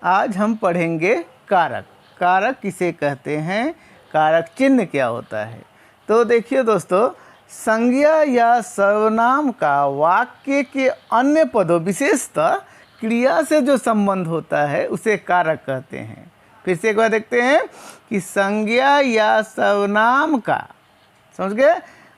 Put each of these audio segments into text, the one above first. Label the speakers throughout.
Speaker 1: आज हम पढ़ेंगे कारक। कारक किसे कहते हैं, कारक चिन्ह क्या होता है। तो देखिए दोस्तों, संज्ञा या सर्वनाम का वाक्य के अन्य पदों विशेषतः क्रिया से जो संबंध होता है उसे कारक कहते हैं। फिर से एक बार देखते हैं कि संज्ञा या सर्वनाम का, समझ गए,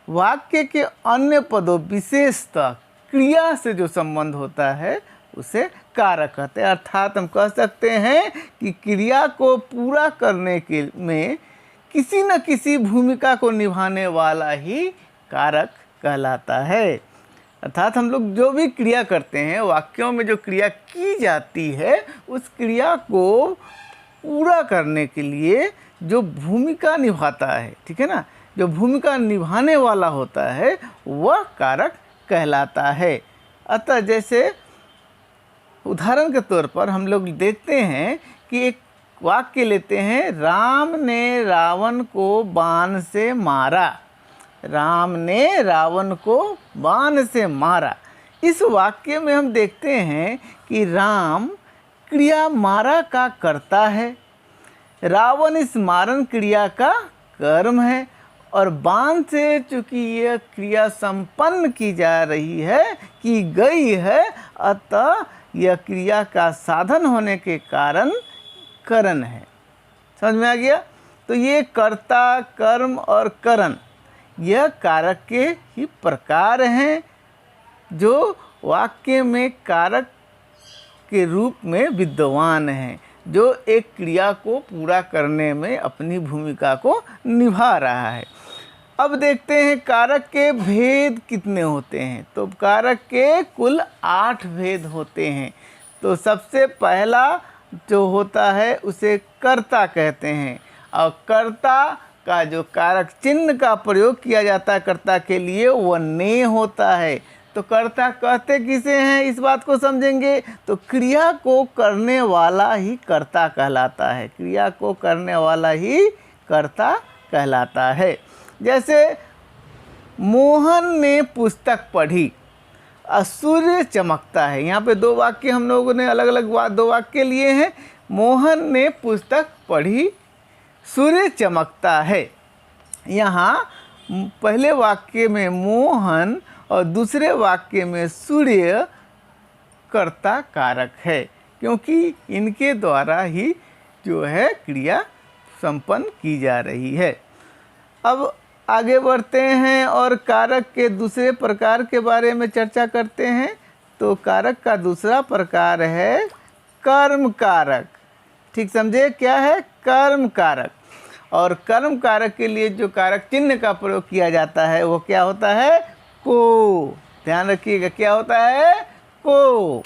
Speaker 1: वाक्य के अन्य पदों विशेषतः क्रिया से जो संबंध होता है उसे कारक कहते हैं। अर्थात हम कह सकते हैं कि क्रिया को पूरा करने के में किसी न किसी भूमिका को निभाने वाला ही कारक कहलाता है। अर्थात हम लोग जो भी क्रिया करते हैं, वाक्यों में जो क्रिया की जाती है, उस क्रिया को पूरा करने के लिए जो भूमिका निभाता है, ठीक है ना, जो भूमिका निभाने वाला होता है वह कारक कहलाता है। अतः जैसे उदाहरण के तौर पर हम लोग देखते हैं कि एक वाक्य लेते हैं, राम ने रावण को बाण से मारा। राम ने रावण को बाण से मारा। इस वाक्य में हम देखते हैं कि राम क्रिया मारा का कर्ता है, रावण इस मारण क्रिया का कर्म है, और बाण से चूँकि यह क्रिया संपन्न की जा रही है, की गई है, अतः यह क्रिया का साधन होने के कारण करण है। समझ में आ गया। तो ये कर्ता, कर्म और करण यह कारक के ही प्रकार हैं जो वाक्य में कारक के रूप में विद्यमान हैं, जो एक क्रिया को पूरा करने में अपनी भूमिका को निभा रहा है। अब देखते हैं कारक के भेद कितने होते हैं। तो कारक के कुल 8 भेद होते हैं। तो सबसे पहला जो होता है उसे कर्ता कहते हैं, और कर्ता का जो कारक चिन्ह का प्रयोग किया जाता है कर्ता के लिए वह ने होता है। तो कर्ता कहते किसे हैं, इस बात को समझेंगे। तो क्रिया को करने वाला ही कर्ता कहलाता है, क्रिया को करने वाला ही कर्ता कहलाता है। जैसे मोहन ने पुस्तक पढ़ी, सूर्य चमकता है। यहाँ पे 2 वाक्य हम लोगों ने अलग अलग 2 वाक्य लिए हैं। मोहन ने पुस्तक पढ़ी, सूर्य चमकता है। यहाँ पहले वाक्य में मोहन और दूसरे वाक्य में सूर्य कर्ता कारक है, क्योंकि इनके द्वारा ही जो है क्रिया संपन्न की जा रही है। अब आगे बढ़ते हैं और कारक के दूसरे प्रकार के बारे में चर्चा करते हैं। तो कारक का दूसरा प्रकार है कर्म कारक। ठीक समझे, क्या है कर्म कारक। और कर्म कारक के लिए जो कारक चिन्ह का प्रयोग किया जाता है वो क्या होता है, को। ध्यान रखिएगा, क्या होता है, को।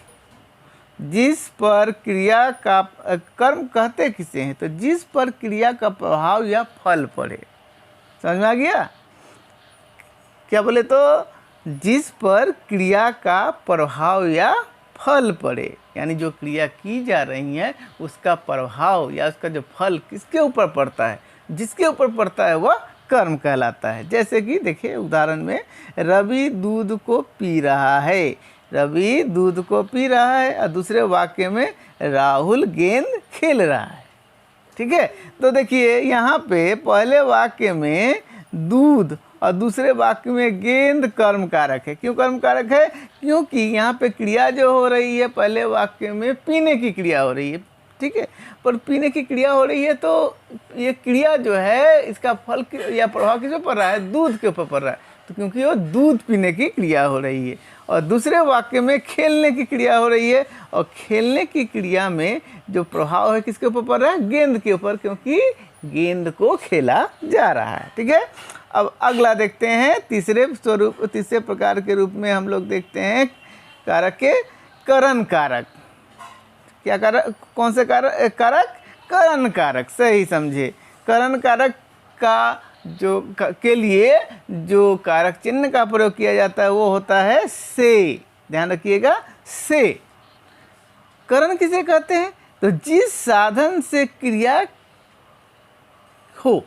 Speaker 1: जिस पर क्रिया का, कर्म कहते किसे हैं, तो जिस पर क्रिया का प्रभाव या फल पड़े। समझ में आ गया। क्या बोले, तो जिस पर क्रिया का प्रभाव या फल पड़े, यानी जो क्रिया की जा रही है उसका प्रभाव या उसका जो फल किसके ऊपर पड़ता है, जिसके ऊपर पड़ता है वह कर्म कहलाता है। जैसे कि देखिए उदाहरण में, रवि दूध को पी रहा है। रवि दूध को पी रहा है, और दूसरे वाक्य में राहुल गेंद खेल रहा है। ठीक है। तो देखिए यहाँ पे पहले वाक्य में दूध और दूसरे वाक्य में गेंद कर्म कारक है। क्यों कर्म कारक है, क्योंकि यहाँ पे क्रिया जो हो रही है पहले वाक्य में पीने की क्रिया हो रही है, ठीक है। पर पीने की क्रिया हो रही है तो ये क्रिया जो है इसका फल या प्रभाव किस पे पड़ रहा है, दूध के ऊपर पड़ रहा है। तो क्योंकि वो दूध पीने की क्रिया हो रही है। और दूसरे वाक्य में खेलने की क्रिया हो रही है, और खेलने की क्रिया में जो प्रभाव है किसके ऊपर पड़ रहा है, गेंद के ऊपर, क्योंकि गेंद को खेला जा रहा है। ठीक है। अब अगला देखते हैं, तीसरे प्रकार के रूप में हम लोग देखते हैं कारक के करण कारक। क्या कारक, कौन से कारक, करण कारक, सही समझे। करण कारक का जो के लिए जो कारक चिन्ह का प्रयोग किया जाता है वो होता है से। ध्यान रखिएगा, से। करण किसे कहते हैं, तो जिस साधन से क्रिया हो,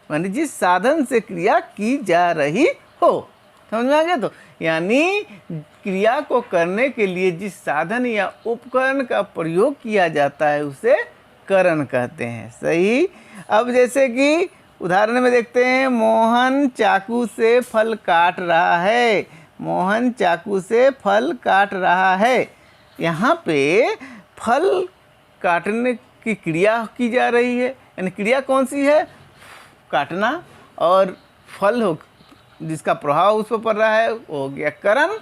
Speaker 1: माने जिस साधन से क्रिया की जा रही हो, समझ में आ गया। तो यानी क्रिया को करने के लिए जिस साधन या उपकरण का प्रयोग किया जाता है उसे करण कहते हैं। सही। अब जैसे कि उदाहरण में देखते हैं, मोहन चाकू से फल काट रहा है। मोहन चाकू से फल काट रहा है। यहाँ पे फल काटने की क्रिया की जा रही है, यानी क्रिया कौन सी है, काटना, और फल हो जिसका प्रभाव उस पर पड़ रहा है वो हो गया करण।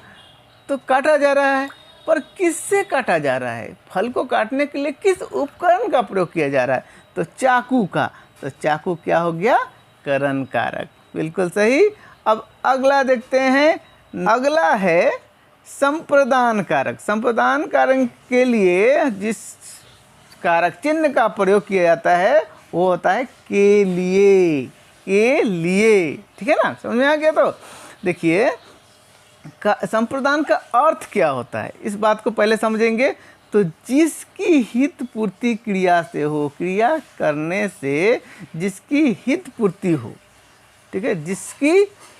Speaker 1: तो काटा जा रहा है, पर किससे काटा जा रहा है, फल को काटने के लिए किस उपकरण का प्रयोग किया जा रहा है, तो चाकू का। तो चाकू क्या हो गया, करण कारक। बिल्कुल सही। अब अगला देखते हैं, अगला है संप्रदान कारक। संप्रदान कारक के लिए जिस कारक चिन्ह का प्रयोग किया जाता है वो होता है के लिए। के लिए, ठीक है ना, समझ में आ गया। तो देखिए संप्रदान का अर्थ क्या होता है, इस बात को पहले समझेंगे। तो जिसकी हित पूर्ति क्रिया से हो, क्रिया करने से जिसकी हित पूर्ति हो, ठीक है, जिसकी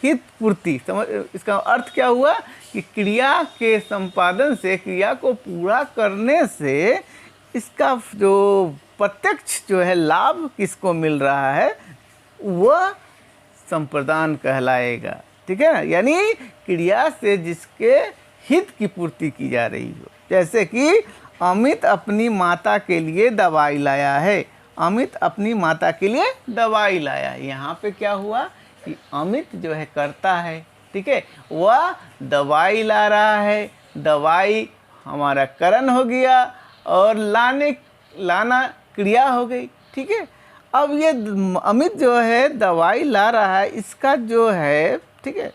Speaker 1: हित पूर्ति, समझ, इसका अर्थ क्या हुआ कि क्रिया के संपादन से, क्रिया को पूरा करने से इसका जो प्रत्यक्ष जो है लाभ किसको मिल रहा है वह संप्रदान कहलाएगा। ठीक है ना, यानी क्रिया से जिसके हित की पूर्ति की जा रही हो। जैसे कि अमित अपनी माता के लिए दवाई लाया है। अमित अपनी माता के लिए दवाई लाया है। यहाँ पे क्या हुआ कि अमित जो है करता है, ठीक है, वह दवाई ला रहा है। दवाई हमारा करण हो गया और लाना क्रिया हो गई। ठीक है, अब ये अमित जो है दवाई ला रहा है, इसका जो है, ठीक है,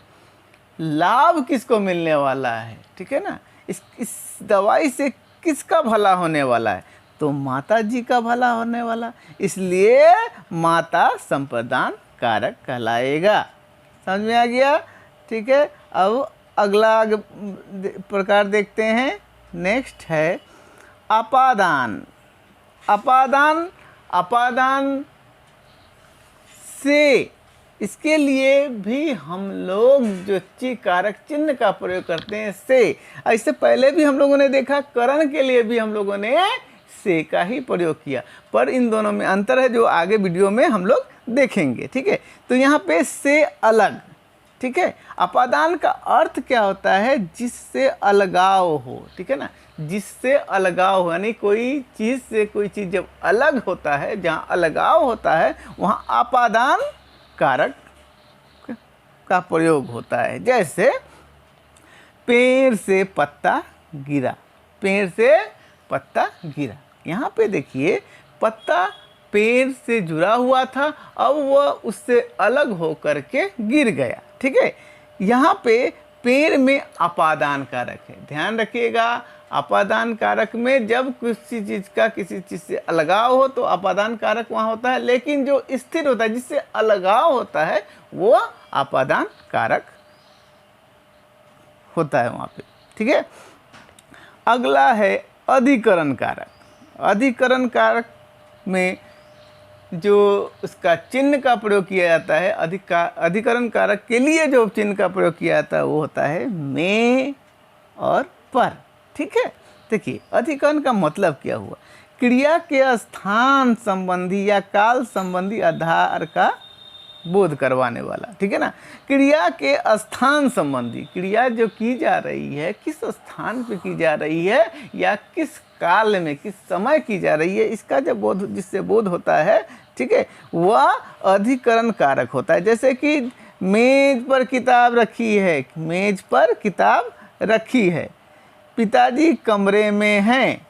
Speaker 1: लाभ किसको मिलने वाला है, ठीक है ना, इस दवाई से किसका भला होने वाला है, तो माता जी का भला होने वाला, इसलिए माता संप्रदान कारक कहलाएगा। समझ में आ गया। ठीक है, अब अगला प्रकार देखते हैं। नेक्स्ट है अपादान। अपादान से, इसके लिए भी हम लोग जो कारक चिन्ह का प्रयोग करते हैं से। इससे पहले भी हम लोगों ने देखा करण के लिए भी हम लोगों ने से का ही प्रयोग किया, पर इन दोनों में अंतर है जो आगे वीडियो में हम लोग देखेंगे। ठीक है, तो यहाँ पे से अलग। ठीक है, अपादान का अर्थ क्या होता है, जिससे अलगाव हो। ठीक है ना, जिससे अलगाव हो, यानी कोई चीज़ से कोई चीज़ जब अलग होता है, जहाँ अलगाव होता है वहाँ अपादान कारक का प्रयोग होता है। जैसे पेड़ से पत्ता गिरा। पेड़ से पत्ता गिरा, यहाँ पे देखिए पत्ता पेड़ से जुड़ा हुआ था, अब वह उससे अलग होकर के गिर गया। ठीक है, यहाँ पे पेड़ में अपादान कारक है, ध्यान रखिएगा। अपादान कारक में जब किसी चीज़ का किसी चीज़ से अलगाव हो तो अपादान कारक वहाँ होता है, लेकिन जो स्थिर होता है, जिससे अलगाव होता है, वो अपादान कारक होता है वहाँ पे। ठीक है, अगला है अधिकरण कारक। अधिकरण कारक में जो उसका चिन्ह का प्रयोग किया जाता है, अधिकरण कारक के लिए जो चिन्ह का प्रयोग किया जाता है वो होता है में और पर। ठीक है, देखिए अधिकरण का मतलब क्या हुआ, क्रिया के स्थान संबंधी या काल संबंधी आधार का बोध करवाने वाला। ठीक है ना, क्रिया के स्थान संबंधी, क्रिया जो की जा रही है किस स्थान पे की जा रही है या किस काल में, किस समय की जा रही है, इसका जब बोध, जिससे बोध होता है, ठीक है, वह अधिकरण कारक होता है। जैसे कि मेज पर किताब रखी है, मेज पर किताब रखी है, पिताजी कमरे में हैं।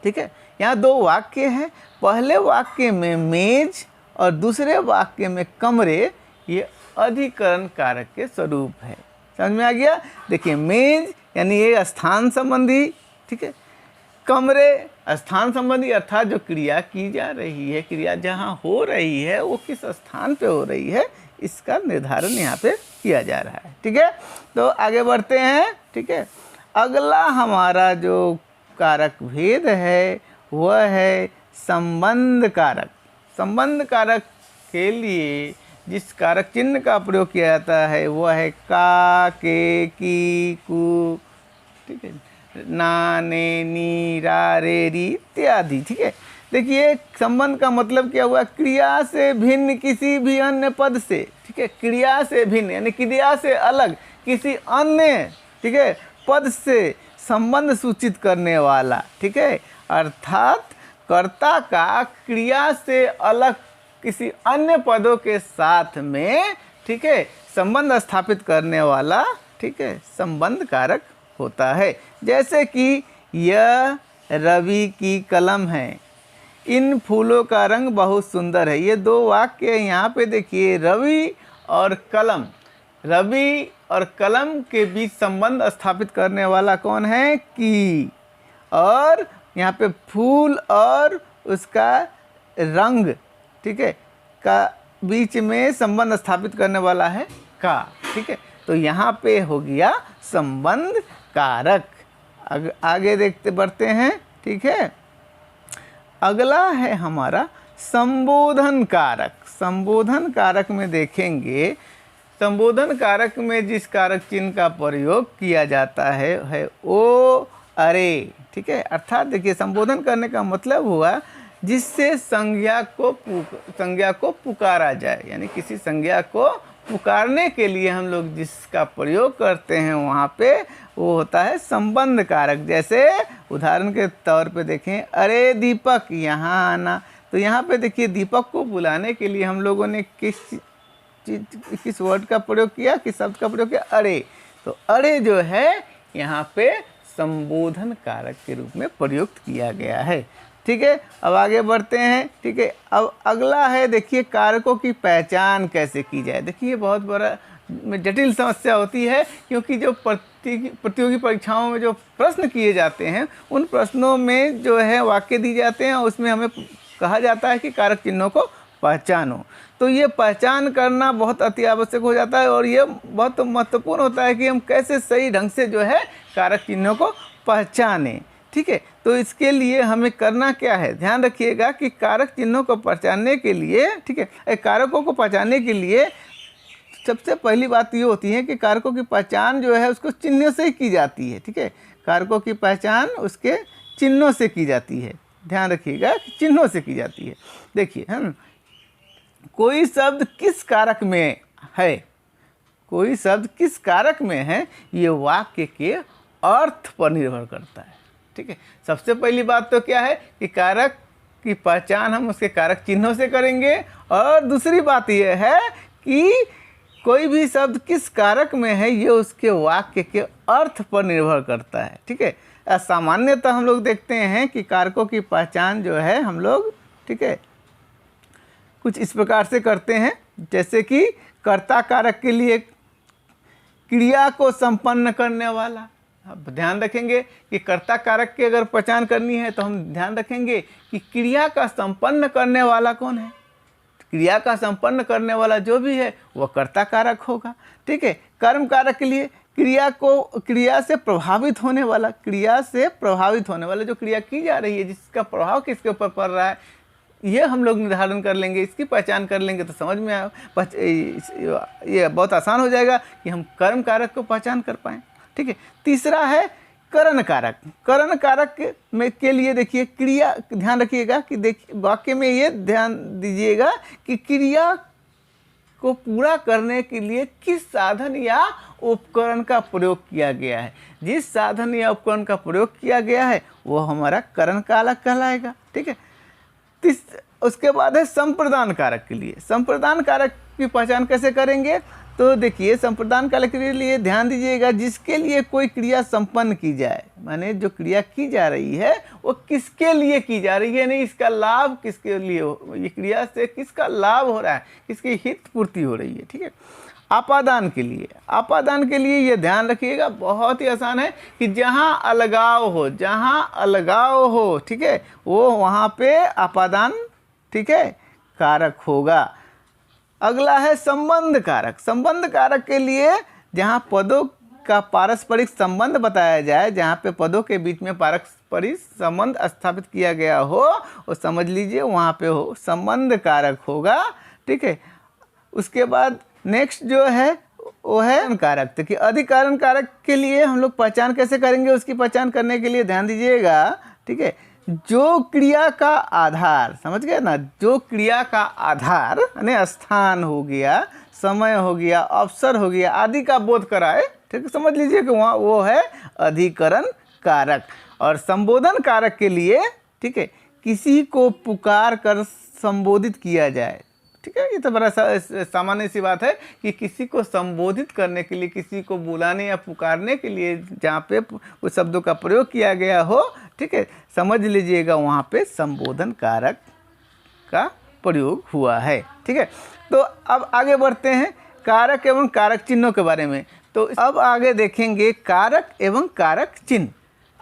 Speaker 1: ठीक है, यहाँ दो वाक्य हैं, पहले वाक्य में मेज और दूसरे वाक्य में कमरे, ये अधिकरण कारक के स्वरूप है। समझ में आ गया। देखिए मेज यानी ये स्थान संबंधी, ठीक है, कमरे स्थान संबंधी अर्थात जो क्रिया की जा रही है, क्रिया जहाँ हो रही है वो किस स्थान पे हो रही है, इसका निर्धारण यहाँ पे किया जा रहा है। ठीक है, तो आगे बढ़ते हैं। ठीक है, अगला हमारा जो कारक भेद है वह है संबंध कारक। संबंध कारक के लिए जिस कारक चिन्ह का प्रयोग किया जाता है वो है का, के, की, कु, ठीक है, ना, ने, नी, रा, रे, री इत्यादि। ठीक है, देखिए संबंध का मतलब क्या हुआ, क्रिया से भिन्न किसी भी अन्य पद से, ठीक है, क्रिया से भिन्न यानी क्रिया से अलग किसी अन्य, ठीक है, पद से संबंध सूचित करने वाला, ठीक है, अर्थात कर्ता का क्रिया से अलग किसी अन्य पदों के साथ में, ठीक है, संबंध स्थापित करने वाला, ठीक है, संबंध कारक होता है। जैसे कि यह रवि की कलम है, इन फूलों का रंग बहुत सुंदर है। ये दो वाक्य यहाँ पे देखिए, रवि और कलम, रवि और कलम के बीच संबंध स्थापित करने वाला कौन है, की, और यहाँ पे फूल और उसका रंग, ठीक है, का बीच में संबंध स्थापित करने वाला है का। ठीक है, तो यहाँ पे हो गया संबंध कारक। आगे देखते बढ़ते हैं। ठीक है, अगला है हमारा संबोधन कारक। संबोधन कारक में देखेंगे, संबोधन कारक में जिस कारक चिन्ह का प्रयोग किया जाता है ओ, अरे। ठीक है, अर्थात देखिए संबोधन करने का मतलब हुआ जिससे संज्ञा को पुकारा जाए, यानी किसी संज्ञा को पुकारने के लिए हम लोग जिसका प्रयोग करते हैं वहाँ पे वो होता है संबंध कारक। जैसे उदाहरण के तौर पे देखें, अरे दीपक यहाँ आना, तो यहाँ पे देखिए दीपक को बुलाने के लिए हम लोगों ने किस वर्ड का प्रयोग किया, किस शब्द का प्रयोग किया, अरे। तो अरे जो है यहाँ पे संबोधन कारक के रूप में प्रयुक्त किया गया है। ठीक है, अब आगे बढ़ते हैं। ठीक है, अब अगला है देखिए कारकों की पहचान कैसे की जाए। देखिए बहुत बड़ा जटिल समस्या होती है, क्योंकि जो प्रतियोगी परीक्षाओं में जो प्रश्न किए जाते हैं उन प्रश्नों में जो है वाक्य दिए जाते हैं, उसमें हमें कहा जाता है कि कारक चिन्हों को पहचानो। तो ये पहचान करना बहुत अति आवश्यक हो जाता है और ये बहुत महत्वपूर्ण होता है कि हम कैसे सही ढंग से जो है कारक चिन्हों को पहचानें। ठीक है, तो इसके लिए हमें करना क्या है, ध्यान रखिएगा कि कारक चिन्हों को पहचानने के लिए, ठीक है, कारकों को पहचानने के लिए सबसे पहली बात ये होती है कि कारकों की पहचान जो है उसको चिन्हों से ही की जाती है। ठीक है, कारकों की पहचान उसके चिन्हों से की जाती है, ध्यान रखिएगा कि चिन्हों से की जाती है। देखिए कोई शब्द किस कारक में है, कोई शब्द किस कारक में है, ये वाक्य के अर्थ पर निर्भर करता है। ठीक है, सबसे पहली बात तो क्या है कि कारक की पहचान हम उसके कारक चिन्हों से करेंगे, और दूसरी बात यह है कि कोई भी शब्द किस कारक में है ये उसके वाक्य के अर्थ पर निर्भर करता है। ठीक है, सामान्यतः हम लोग देखते हैं कि कारकों की पहचान जो है हम लोग, ठीक है, कुछ इस प्रकार से करते हैं। जैसे कि कर्ता कारक के लिए क्रिया को संपन्न करने वाला, अब ध्यान रखेंगे कि कर्ता कारक की अगर पहचान करनी है तो हम ध्यान रखेंगे कि क्रिया का संपन्न करने वाला कौन है। क्रिया का संपन्न करने वाला जो भी है वह कर्ता कारक होगा। ठीक है, कर्म कारक के लिए क्रिया से प्रभावित होने वाला, क्रिया से प्रभावित होने वाला जो क्रिया की जा रही है जिसका प्रभाव किसके ऊपर पड़ रहा है, ये हम लोग निर्धारण कर लेंगे, इसकी पहचान कर लेंगे तो समझ में ये बहुत आसान हो जाएगा कि हम कर्म कारक को पहचान कर पाएँ। ठीक है, तीसरा है करण कारक। करण कारक में के लिए देखिए क्रिया, ध्यान रखिएगा कि देखिए वाक्य में ये ध्यान दीजिएगा कि क्रिया को पूरा करने के लिए किस साधन या उपकरण का प्रयोग किया गया है। जिस साधन या उपकरण का प्रयोग किया गया है वो हमारा करण कारक कहलाएगा। ठीक है, उसके बाद है संप्रदान कारक के लिए। संप्रदान कारक की पहचान कैसे करेंगे, तो देखिए संप्रदान कारक के लिए ध्यान दीजिएगा जिसके लिए कोई क्रिया संपन्न की जाए, माने जो क्रिया की जा रही है वो किसके लिए की जा रही है, नहीं इसका लाभ किसके लिए हो, ये क्रिया से किसका लाभ हो रहा है, किसकी हित पूर्ति हो रही है। ठीक है, आपादान के लिए, आपादान के लिए ये ध्यान रखिएगा बहुत ही आसान है कि जहाँ अलगाव हो, जहाँ अलगाव हो, ठीक है, वो वहाँ पे आपादान, ठीक है, कारक होगा। अगला है संबंध कारक। संबंध कारक के लिए जहाँ पदों का पारस्परिक संबंध बताया जाए, जहाँ पे पदों के बीच में पारस्परिक संबंध स्थापित किया गया हो, वो समझ लीजिए वहाँ पे हो संबंध कारक होगा। ठीक है, उसके बाद नेक्स्ट जो है वो है कारक। तो कि अधिकरण कारक के लिए हम लोग पहचान कैसे करेंगे, उसकी पहचान करने के लिए ध्यान दीजिएगा, ठीक है। जो क्रिया का आधार, समझ गए ना, जो क्रिया का आधार यानी स्थान हो गया, समय हो गया, अवसर हो गया आदि का बोध कराए, ठीक है, समझ लीजिए कि वहाँ वो है अधिकरण कारक। और संबोधन कारक के लिए, ठीक है, किसी को पुकार कर संबोधित किया जाए, ठीक है। ये तो बड़ा सामान्य सी बात है कि किसी को संबोधित करने के लिए, किसी को बुलाने या पुकारने के लिए जहाँ पे उस शब्दों का प्रयोग किया गया हो, ठीक है, समझ लीजिएगा वहाँ पे संबोधन कारक का प्रयोग हुआ है, ठीक है। तो अब आगे बढ़ते हैं कारक एवं कारक चिन्हों के बारे में। तो अब आगे देखेंगे कारक एवं कारक चिन्ह।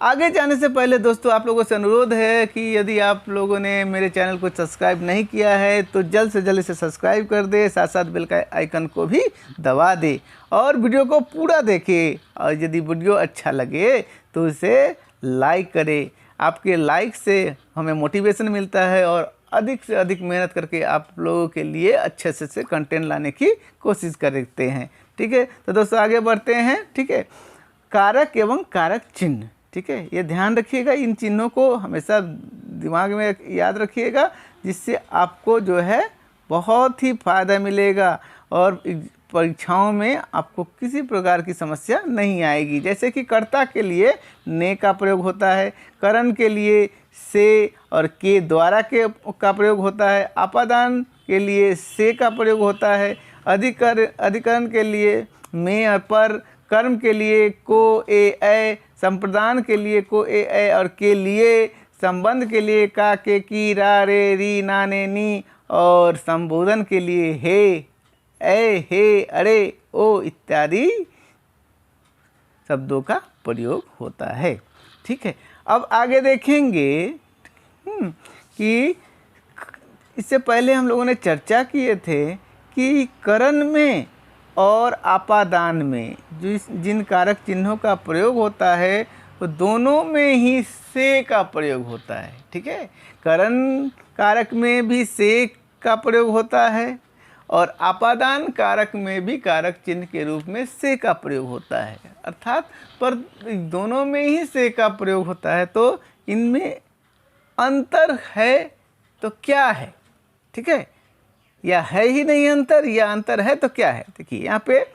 Speaker 1: आगे जाने से पहले दोस्तों आप लोगों से अनुरोध है कि यदि आप लोगों ने मेरे चैनल को सब्सक्राइब नहीं किया है तो जल्द से जल्द इसे सब्सक्राइब कर दे, साथ साथ बेल का आइकन को भी दबा दे और वीडियो को पूरा देखें। और यदि वीडियो अच्छा लगे तो इसे लाइक करें। आपके लाइक से हमें मोटिवेशन मिलता है और अधिक से अधिक मेहनत करके आप लोगों के लिए अच्छे से कंटेंट लाने की कोशिश करते हैं, ठीक है। तो दोस्तों आगे बढ़ते हैं, ठीक है। कारक एवं कारक चिन्ह, ठीक है, ये ध्यान रखिएगा, इन चिन्हों को हमेशा दिमाग में याद रखिएगा, जिससे आपको जो है बहुत ही फ़ायदा मिलेगा और परीक्षाओं में आपको किसी प्रकार की समस्या नहीं आएगी। जैसे कि कर्ता के लिए ने का प्रयोग होता है, करण के लिए से और के द्वारा के का प्रयोग होता है, अपादान के लिए से का प्रयोग होता है, अधिकरण के लिए में और पर, कर्म के लिए को ए, संप्रदान के लिए को ए और के लिए, संबंध के लिए का के की रा रे री ना ने नी और संबोधन के लिए हे ए हे अरे ओ इत्यादि शब्दों का प्रयोग होता है, ठीक है। अब आगे देखेंगे कि इससे पहले हम लोगों ने चर्चा किए थे कि करण में और आपादान में जिन कारक चिन्हों का प्रयोग होता है वो दोनों में ही से का प्रयोग होता है, ठीक है। करण कारक में भी से का प्रयोग होता है और आपादान कारक में भी कारक चिन्ह के रूप में से का प्रयोग होता है, अर्थात पर दोनों में ही से का प्रयोग होता है। तो इनमें अंतर है तो क्या है, ठीक है, या है ही नहीं अंतर, या अंतर है तो क्या है। देखिए यहाँ पे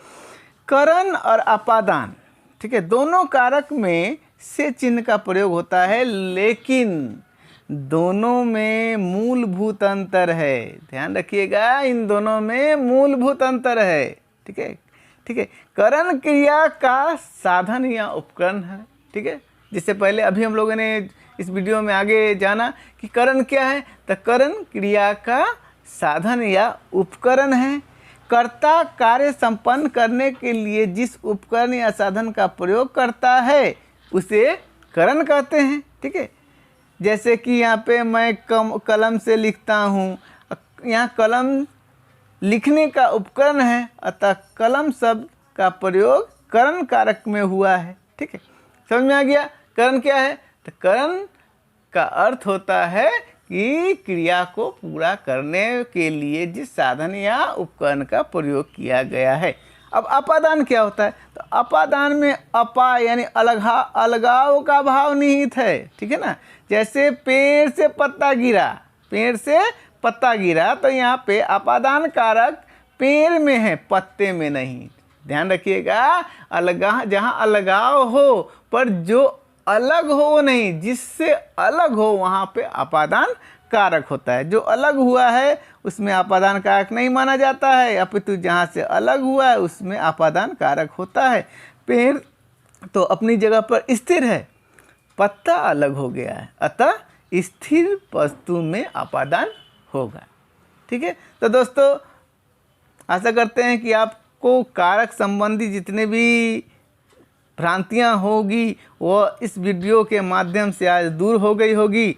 Speaker 1: करण और अपादान, ठीक है, दोनों कारक में से चिन्ह का प्रयोग होता है, लेकिन दोनों में मूलभूत अंतर है। ध्यान रखिएगा, इन दोनों में मूलभूत अंतर है, ठीक है, ठीक है। करण क्रिया का साधन या उपकरण है, ठीक है। जिससे पहले अभी हम लोगों ने इस वीडियो में आगे जाना कि करण क्या है, तो करण क्रिया का साधन या उपकरण है। कर्ता कार्य संपन्न करने के लिए जिस उपकरण या साधन का प्रयोग करता है उसे करण कहते हैं, ठीक है। जैसे कि यहाँ पे मैं कलम से लिखता हूँ, यहाँ कलम लिखने का उपकरण है, अतः कलम शब्द का प्रयोग करण कारक में हुआ है, ठीक है। समझ में आ गया करण क्या है। तो करण का अर्थ होता है कि क्रिया को पूरा करने के लिए जिस साधन या उपकरण का प्रयोग किया गया है। अब अपादान क्या होता है, तो अपादान में अपा यानी अलगाव का भाव निहित है, ठीक है ना। जैसे पेड़ से पत्ता गिरा, पेड़ से पत्ता गिरा, तो यहाँ पे अपादान कारक पेड़ में है, पत्ते में नहीं। ध्यान रखिएगा, जहाँ अलगाव हो पर जो अलग हो नहीं, जिससे अलग हो वहाँ पे अपादान कारक होता है। जो अलग हुआ है उसमें अपादान कारक नहीं माना जाता है, अपितु जहाँ से अलग हुआ है उसमें अपादान कारक होता है। पेड़ तो अपनी जगह पर स्थिर है, पत्ता अलग हो गया है, अतः स्थिर वस्तु में अपादान होगा, ठीक है। तो दोस्तों आशा करते हैं कि आपको कारक संबंधी जितने भी भ्रांतियाँ होगी वो इस वीडियो के माध्यम से आज दूर हो गई होगी।